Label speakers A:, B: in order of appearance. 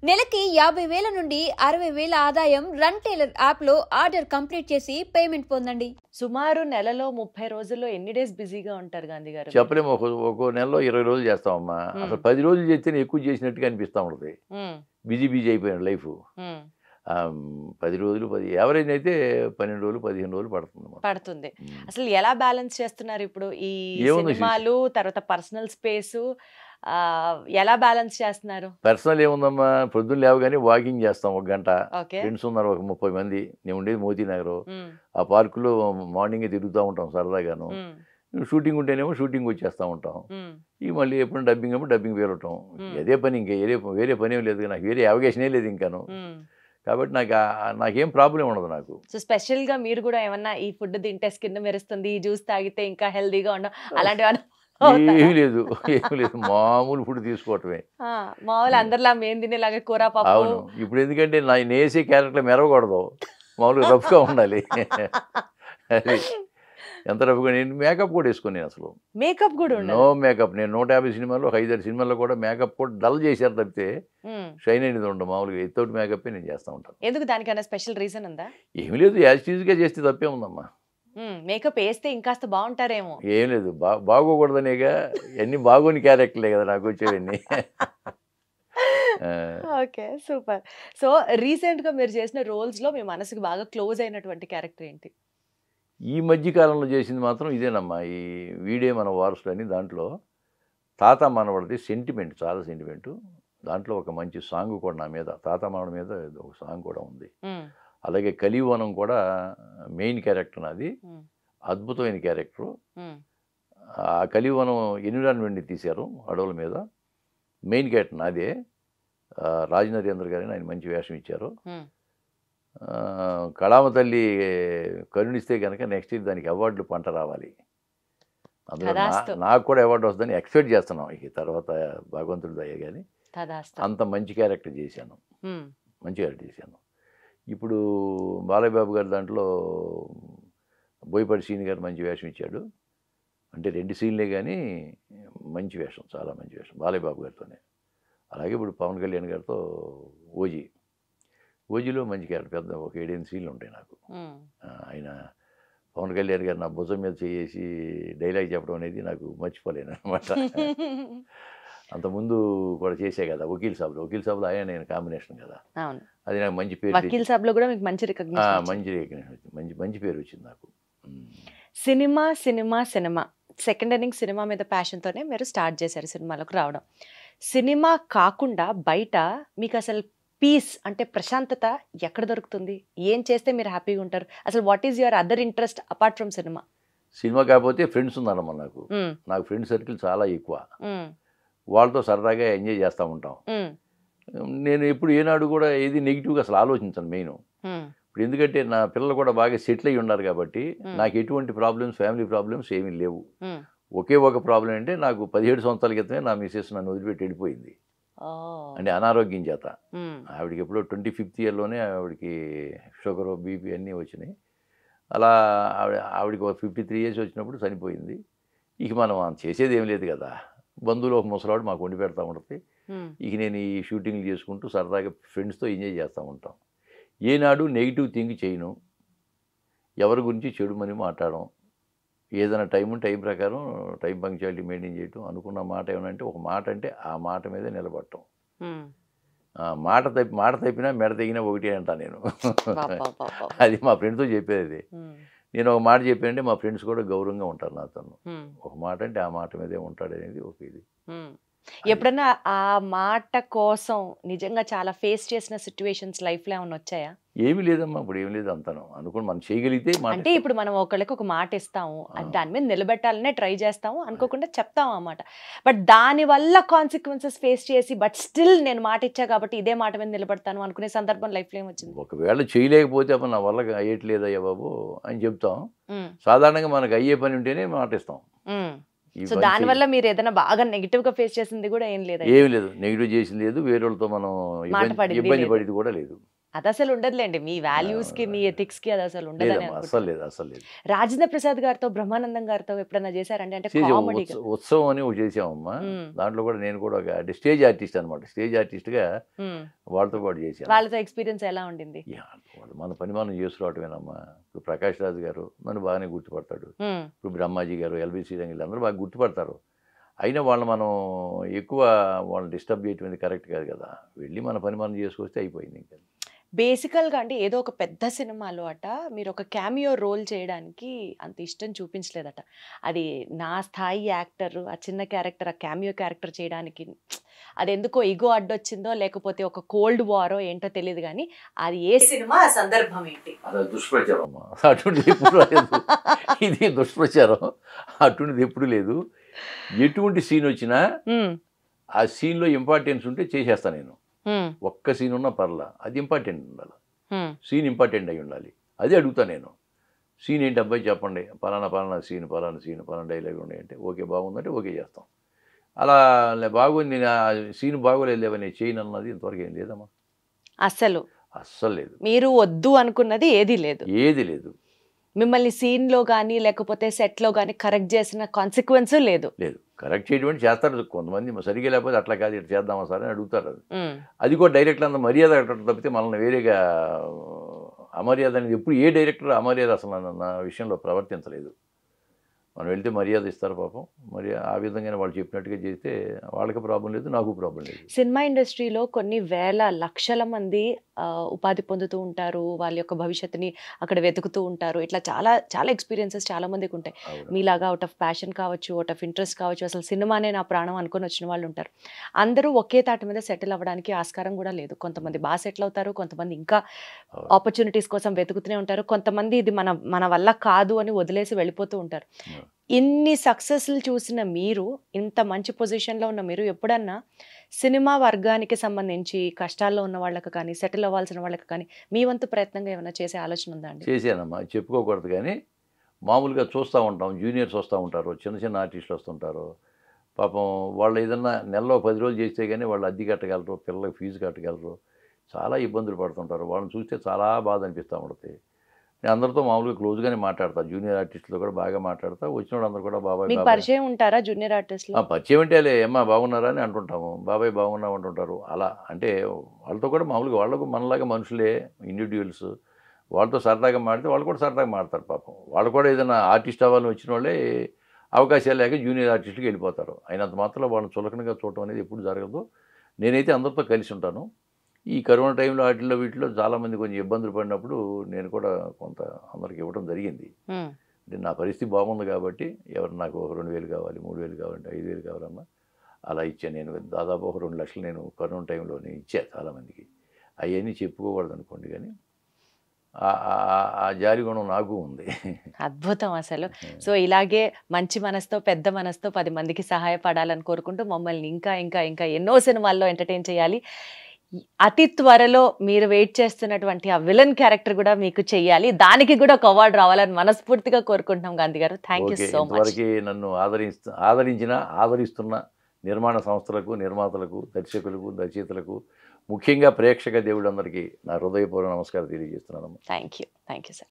A: నెలకి 50,000 నుండి 60,000 ఆదాయం రన్ టైలర్ యాప్ లో ఆర్డర్ కంప్లీట్ చేసి పేమెంట్ పొందండి.
B: సుమారు నెలలో 30 రోజుల్లో ఎన్ని డేస్ బిజీగా ఉంటారు గాంధీ గారు?
C: చెప్పలేము. ఒక్కో నెలలో 20 రోజులు చేస్తామమ్మా. అసలు 10 రోజులు చేస్తేనే ఎక్కువ చేసినట్టుగా అనిపిస్తూ ఉంటుంది. బిజీ అయిపోయిన లైఫ్. 10 రోజులు యావరేజ్ అయితే 12 రోజులు 15 రోజులు
B: పడుతుంది. అసలు ఎలా బ్యాలెన్స్ చేస్తున్నారు ఇప్పుడు ఈ సినిమాలు తర్వాత పర్సనల్ స్పేస్ ఎలా బ్యాలెన్స్ చేస్తున్నారు?
C: పర్సనల్ ఏముందమ్మా, పొద్దున్న లేవగానే వాకింగ్ చేస్తాం 1 గంట. ఫ్రెండ్స్ ఉన్నారు ఒక 30 మంది. నేను ఉండేది మోతీనగర్. ఆ పార్కులో మార్నింగే తిరుగుతూ ఉంటాం సరదాగాను. షూటింగ్ ఉంటేనేమో షూటింగ్ వచ్చేస్తూ ఉంటాం. ఇక మళ్ళీ ఎప్పుడు డబ్బింగ్ ఏమో డబ్బింగ్ వేరటం. అదే పని, ఇంకా వేరే పని ఏం లేదు. నాకు వేరే అవకాశనే లేదు ఇంకాను. కాబట్టి నాకేం ప్రాబ్లం ఉండదు నాకు.
B: సో స్పెషల్ గా మీరు కూడా ఏమన్నా ఈ ఫుడ్ తింటే స్కిన్ మెరుస్తుంది, ఈ జ్యూస్ తాగితే ఇంకా హెల్దీగా ఉండడం అలాంటివి
C: ఏమీ లేదు. మామూలు ఫుడ్ తీసుకోవటమే.
B: మామూలు అందరిలా మేము తినేలాగా కూర పప్పు.
C: అవును. ఇప్పుడు ఎందుకంటే నేను వేసే క్యారెక్టర్ మెరవకూడదు, మామూలుగా రఫ్గా ఉండాలి. అది ఎంత రఫ్గా. నేను మేకప్ కూడా వేసుకుని అసలు
B: మేకప్ కూడా
C: నో మేకప్. నేను 150 సినిమాల్లో 5-6 సినిమాల్లో కూడా మేకప్ కూడా డల్ చేశారు తప్పితే షైన్ అనేది ఉండదు. మామూలుగా ఎత్తోటి మేకప్ నేను చేస్తూ ఉంటాను.
B: ఎందుకు? దానికన్నా స్పెషల్ రీజన్ ఉందా?
C: ఏమి లేదు, యాజ్ టీజ్గా చేస్తే తప్పే ఉందమ్మా.
B: మేకప్ వేస్తే ఇంకాస్త బాగుంటారేమో.
C: ఏం లేదు, బాగోకూడదనేగా. అన్ని బాగోని క్యారెక్టర్లే కదా నాకు వచ్చేవన్నీ.
B: Okay, super. సో రీసెంట్ గా మీరు చేసిన రోల్స్ లో మీ మనసుకు బాగా క్లోజ్ అయినటువంటి క్యారెక్టర్ ఏంటి?
C: ఈ మధ్య కాలంలో చేసింది మాత్రం ఇదేనమ్మా. ఈ వీడే మన వారసుడు అని. దాంట్లో తాత మనవడిది సెంటిమెంట్, చాలా సెంటిమెంటు. దాంట్లో ఒక మంచి సాంగ్ కూడా నా మీద, తాత మనవడి మీద ఒక సాంగ్ కూడా ఉంది. అలాగే కలివనం కూడా మెయిన్ క్యారెక్టర్ నాది. అద్భుతమైన క్యారెక్టరు. ఆ కలివనం ఎన్విరాన్మెంట్ని తీశారు అడవుల మీద. మెయిన్ క్యారెక్టర్ నాదే. రాజనరేంద్ర గారిని ఆయన మంచి వేషం ఇచ్చారు. కళామ తల్లి కరుణిస్తే కనుక నెక్స్ట్ ఇయర్ దానికి అవార్డులు పంట రావాలి. అందులో నాకు కూడా అవార్డు వస్తుందని ఎక్స్పెక్ట్ చేస్తున్నాం. ఇక తర్వాత భగవంతుడి దయ. కానీ అంత మంచి క్యారెక్టర్ చేశాను, మంచి క్యారెక్టర్ చేశాను. ఇప్పుడు బాలయ్య బాబు గారు దాంట్లో బోయపాటి శ్రీని గారు మంచి వేషం ఇచ్చాడు. అంటే 2 సీన్లే కానీ మంచి వేషం, చాలా మంచి వేషం బాలయ్య బాబు గారితోనే. అలాగే ఇప్పుడు పవన్ కళ్యాణ్ గారితో ఓజీలో మంచి క్యారెక్టర్, పెద్ద ఒక 7-8 సీన్లు ఉంటాయి నాకు. ఆయన పవన్ కళ్యాణ్ గారు నా భుజం మీద చేసి డైలాగ్ చెప్పడం అనేది నాకు మర్చిపోలేను అనమాట. అంతకుముందు కూడా చేసే కదా వకీల్ సాబ్లో ఆయన నేను కాంబినేషన్ కదా. అది నాకు మంచి పేరు.
B: వకీల్ సాబ్లో కూడా మీకు మంచి రికగ్నిషన్,
C: మంచి పేరు వచ్చింది నాకు.
B: సినిమా సెకండ్ ఇన్నింగ్ సినిమా మీద ప్యాషన్తోనే మీరు స్టార్ట్ చేశారు సినిమాలకు రావడం. సినిమా కాకుండా బయట మీకు అసలు పీస్ అంటే ప్రశాంతత ఎక్కడ దొరుకుతుంది? ఏం చేస్తే మీరు హ్యాపీగా ఉంటారు? అసలు what is your other interest apart from cinema?
C: Cinema కాకపోతే ఫ్రెండ్స్ ఉన్నారమ్మా నాకు ఫ్రెండ్ సర్కిల్ చాలా ఎక్కువ. వాళ్ళతో సరదాగా ఎంజాయ్ చేస్తూ ఉంటాం. నేను ఎప్పుడు ఏనాడు కూడా ఏది నెగిటివ్గా అసలు ఆలోచించాను మెయిన్. ఇప్పుడు ఎందుకంటే నా పిల్లలు కూడా బాగా సెటిల్ అయ్యి ఉన్నారు కాబట్టి నాకు ఎటువంటి ప్రాబ్లమ్స్, ఫ్యామిలీ ప్రాబ్లమ్స్ ఏమీ లేవు. ఒకే ఒక ప్రాబ్లం అంటే నాకు 17 సంవత్సరాల క్రితమే నా మిసెస్ నన్ను వదిలిపెట్టి వెళ్ళిపోయింది. అంటే అనారోగ్యం చేత. ఆవిడకి ఎప్పుడో 25th ఇయర్లోనే ఆవిడకి షుగర్, బీపీ అన్నీ వచ్చినాయి. అలా ఆవిడకి ఒక 53 years వచ్చినప్పుడు చనిపోయింది. ఇక మనం చేసేది ఏం లేదు కదా. బంధువులు ఒక ముసలాడు మాకు వండి పెడతా ఉంటుంది. ఇక నేను ఈ షూటింగ్లు చేసుకుంటూ సరదాగా ఫ్రెండ్స్తో ఎంజాయ్ చేస్తూ ఉంటాం. ఏనాడు నెగిటివ్ థింక్ చేయను, ఎవరి గురించి చెడుమని మాట్లాడడం. ఏదైనా టైం ప్రకారం టైం పంక్చువాలిటీ మెయింటైన్ చేయటం. అనుకున్న మాట ఏమనంటే ఒక మాట అంటే ఆ మాట మీద నిలబడటం. మాట తప్పినా మెడ తెగినా ఒకటి అంటా నేను. అది మా ఫ్రెండ్తో చెప్పేది. నేను ఒక మాట చెప్పానంటే మా ఫ్రెండ్స్ కూడా గౌరవంగా ఉంటారు నాతో. ఒక మాట అంటే ఆ మాట మీదే ఉంటాడు అనేది ఒక ఇది.
B: ఎప్పుడన్నా ఆ మాట కోసం నిజంగా చాలా ఫేస్ చేసిన సిచ్యువేషన్స్ లైఫ్లో ఏమైనా వచ్చాయా?
C: ఏమి లేదమ్మా, ఇప్పుడు ఏమి లేదు. అంతాను అనుకోండి మనం చేయగలిగితే.
B: అంటే ఇప్పుడు మనం ఒకళ్ళకి ఒక మాట ఇస్తాము, దాని మీద నిలబెట్టాలనే ట్రై చేస్తాము, అనుకోకుండా చెప్తాము అన్నమాట. బట్ దానివల్ల కాన్సిక్వెన్సెస్ ఫేస్ చేసి బట్ స్టిల్ నేను మాట ఇచ్చా కాబట్టి ఇదే మాట మీద నిలబడతాను అనుకునే సందర్భం లైఫ్లో ఏమొచ్చింది?
C: ఒకవేళ చేయలేకపోతే అప్పుడు నా వల్ల అయ్యట్లేదయ్యా బాబు అని చెప్తాం. సాధారణంగా మనకు అయ్యే పని ఉంటేనే మాట ఇస్తాం.
B: సో దానివల్ల మీరు ఏదైనా బాగా నెగిటివ్ గా ఫేస్ చేసింది కూడా ఏం లేదు?
C: ఏమి లేదు, నెగిటివ్ చేసింది లేదు, వేరే వాళ్ళతో మనం ఇబ్బంది పడింది కూడా లేదు.
B: అది అసలు ఉండదులేండి, మీ వాల్యూస్ కి మీ ఎథిక్స్ కి అది అసలు ఉండదని
C: లేదమ్మా, అస్సలు లేదు, అస్సలు లేదు.
B: రాజేంద్ర ప్రసాద్ గారితో బ్రహ్మానందం గారితో ఎప్పుడన్నా చేశారండి? అంటే
C: చేసాం,
B: కామెడీ.
C: ఉత్సవం అని ఒకటి చేసామమ్మా. దాంట్లో కూడా నేను కూడా ఒక అంటే స్టేజ్ ఆర్టిస్ట్ అనమాట. స్టేజ్ ఆర్టిస్ట్గా వాళ్ళతో పాటు చేశాను.
B: వాళ్ళతో ఎక్స్పీరియన్స్ ఎలా ఉండింది?
C: వాళ్ళు మన పని మనం చేసుకురావటమేనమ్మా. ఇప్పుడు ప్రకాష్ రాజు గారు నన్ను బాగానే గుర్తుపడతాడు. ఇప్పుడు బ్రహ్మాజీ గారు, ఎల్బి శ్రీరంగి అందరూ బాగా గుర్తుపడతారు. అయినా వాళ్ళు మనం ఎక్కువ వాళ్ళని డిస్టర్బ్ చేయటం అనేది కరెక్ట్ కాదు కదా. వెళ్ళి మన పని మనం చేసుకొస్తే అయిపోయింది. ఇంకా
B: బేసికల్గా అంటే ఏదో ఒక పెద్ద సినిమాలో అట మీరు ఒక క్యామియో రోల్ చేయడానికి అంత ఇష్టం చూపించలేదట. అది నా స్థాయి యాక్టర్ ఆ చిన్న క్యారెక్టర్, ఆ క్యామియో క్యారెక్టర్ చేయడానికి అది ఎందుకో ఇగో అడ్డొచ్చిందో లేకపోతే ఒక కోల్డ్ వారో ఏంటో తెలియదు, కానీ అది ఏ సినిమా, ఆ సందర్భం ఏంటి?
C: అది దుష్ప్రచారం అమ్మా. అటువంటిది ఎప్పుడు లేదు. ఇది దుష్ప్రచారం, అటువంటిది ఎప్పుడు లేదు. ఎటువంటి సీన్ వచ్చినా ఆ సీన్లో ఇంపార్టెన్స్ ఉంటే చేసేస్తాను నేను. ఒక్క సీన్ ఉన్నా పర్లా, అది ఇంపార్టెంట్ ఉండాలి. సీన్ ఇంపార్టెంట్ అయి ఉండాలి. అది అడుగుతా నేను. సీన్ ఏంటి అబ్బాయి చెప్పండి, పలానా పలానా సీన్, పలానా సీన్, పలానా డైలాగ్ ఉన్నాయంటే ఓకే బాగుందంటే ఓకే చేస్తాం. అలా బాగుంది నేను ఆ సీన్ బాగోలేదు లేవని చేయను అన్నది ఇంతవరకు ఏం లేదమ్మా.
B: అస్సలు
C: లేదు.
B: మీరు వద్దు అనుకున్నది ఏది లేదు?
C: ఏది లేదు.
B: మిమ్మల్ని సీన్లో కానీ లేకపోతే సెట్లో కానీ కరెక్ట్ చేసిన కాన్సిక్వెన్స్ లేదు?
C: లేదు. కరెక్ట్ చేయడం చేస్తారు కొంతమంది, సరిగ్గా లేకపోతే అట్లా కాదు ఇట్లా చేద్దామా సార్ అని అడుగుతారు. అది కూడా డైరెక్టర్ అంత మర్యాద తప్పితే మనల్ని వేరేగా అమర్యాద అనేది ఎప్పుడు ఏ డైరెక్టర్ అమర్యాద అసలు నా విషయంలో ప్రవర్తించలేదు. మనం వెళ్తే మర్యాద ఇస్తారు పాపం. మరి ఆ విధంగానే వాళ్ళు చెప్పినట్టుగా చేస్తే వాళ్ళకి ప్రాబ్లం లేదు, నాకు ప్రాబ్లం లేదు.
B: సినిమా ఇండస్ట్రీలో కొన్ని వేల లక్షల మంది ఉపాధి పొందుతూ ఉంటారు, వాళ్ళ యొక్క భవిష్యత్తుని అక్కడ వెతుకుతూ ఉంటారు. ఇట్లా చాలా చాలా ఎక్స్పీరియన్సెస్ చాలా మందికి ఉంటాయి. మీలాగా అవుట్ ఆఫ్ ప్యాషన్ కావచ్చు, అవుట్ ఆఫ్ ఇంట్రెస్ట్ కావచ్చు, అసలు సినిమానే నా ప్రాణం అనుకొని వచ్చిన వాళ్ళు ఉంటారు. అందరూ ఒకే తాటి మీద సెటిల్ అవ్వడానికి ఆస్కారం కూడా లేదు. కొంతమంది బాగా సెటిల్ అవుతారు, కొంతమంది ఇంకా ఆపర్చునిటీస్ కోసం వెతుకుతూనే ఉంటారు, కొంతమంది ఇది మన వల్ల కాదు అని వదిలేసి వెళ్ళిపోతూ ఉంటారు. ఇన్ని సక్సెస్లు చూసిన మీరు, ఇంత మంచి పొజిషన్లో ఉన్న మీరు ఎప్పుడన్నా సినిమా వర్గానికి సంబంధించి కష్టాల్లో ఉన్న వాళ్ళకి కానీ, సెటిల్ అవ్వాల్సిన వాళ్ళకి కానీ మీ వంతు ప్రయత్నంగా ఏమైనా చేసే ఆలోచన ఉందా అండి?
C: చేశానమ్మా, చెప్పుకోకూడదు కానీ మామూలుగా చూస్తూ ఉంటాం. జూనియర్స్ వస్తూ ఉంటారు, చిన్న చిన్న ఆర్టిస్టులు వస్తుంటారు. పాపం వాళ్ళు ఏదన్నా నెలలో 10 రోజులు చేస్తే కానీ వాళ్ళు అద్దె కట్టగలరు, పిల్లలకి ఫీజు కట్టగలరు, చాలా ఇబ్బందులు పడుతుంటారు. వాళ్ళని చూస్తే చాలా బాధ అనిపిస్తూ ఉంటుంది. నేను అందరితో మామూలుగా క్లోజ్గానే మాట్లాడతా, జూనియర్ ఆర్టిస్టులతో కూడా బాగా మాట్లాడతా. వచ్చిన అందరూ కూడా బాబాయ్
B: మీకు పరిచయం ఉంటారా జూనియర్ ఆర్టిస్టులు?
C: పరిచయం అంటే ఏమ్మా బాగున్నారా అని అంటుంటాము, బాబాయ్ బాగున్నావు అంటుంటారు. అలా అంటే వాళ్ళతో కూడా మామూలుగా వాళ్ళకు మనలాగా మనుషులే, ఇండివిజువల్స్. వాళ్ళతో సరదాగా మాడితే వాళ్ళు కూడా సరదాగా మాడతారు పాపం. వాళ్ళు కూడా ఏదైనా ఆర్టిస్ట్ అవ్వాలని వచ్చిన వాళ్ళే అవకాశాలు లేక జూనియర్ ఆర్టిస్టులకి వెళ్ళిపోతారు. అయినంత మాత్రం వాళ్ళని చులకనగా చూడటం అనేది ఎప్పుడు జరగదు. నేనైతే అందరితో కలిసి ఉంటాను. ఈ కరోనా టైంలో వీటిలో చాలామంది కొంచెం ఇబ్బందులు పడినప్పుడు నేను కూడా కొంత అందరికి ఇవ్వడం జరిగింది. అంటే నా పరిస్థితి బాగుంది కాబట్టి ఎవరు నాకు 2,000 కావాలి, 3,000 కావాలంటే 5,000 కావాలన్నా అలా ఇచ్చాను. నేను దాదాపు 2 లక్షలు నేను కరోనా టైంలోనే ఇచ్చాను చాలామందికి. అవన్నీ చెప్పుకోకూడదు అనుకోండి, కానీ ఆ జాలి గుణం నాకు ఉంది.
B: అద్భుతం అసలు. సో ఇలాగే మంచి మనసుతో, పెద్ద మనసుతో 10 మందికి సహాయపడాలని కోరుకుంటూ మమ్మల్ని ఇంకా ఇంకా ఇంకా ఎన్నో సినిమాల్లో ఎంటర్టైన్ చేయాలి. అతి త్వరలో మీరు వెయిట్ చేస్తున్నటువంటి ఆ విలన్ క్యారెక్టర్ కూడా మీకు చెయ్యాలి, దానికి కూడా ఒక అవార్డు రావాలని మనస్ఫూర్తిగా కోరుకుంటున్నాం గాంధీ గారు. Thank you so much.
C: ఇంతవరకు నన్ను ఆదరిస్తున్న నిర్మాణ సంస్థలకు, నిర్మాతలకు, దర్శకులకు, రచయితలకు, ముఖ్యంగా ప్రేక్షక దేవుళ్ళందరికీ నా హృదయపూర్వక నమస్కారం తెలియజేస్తున్నాను.
B: Thank you sir.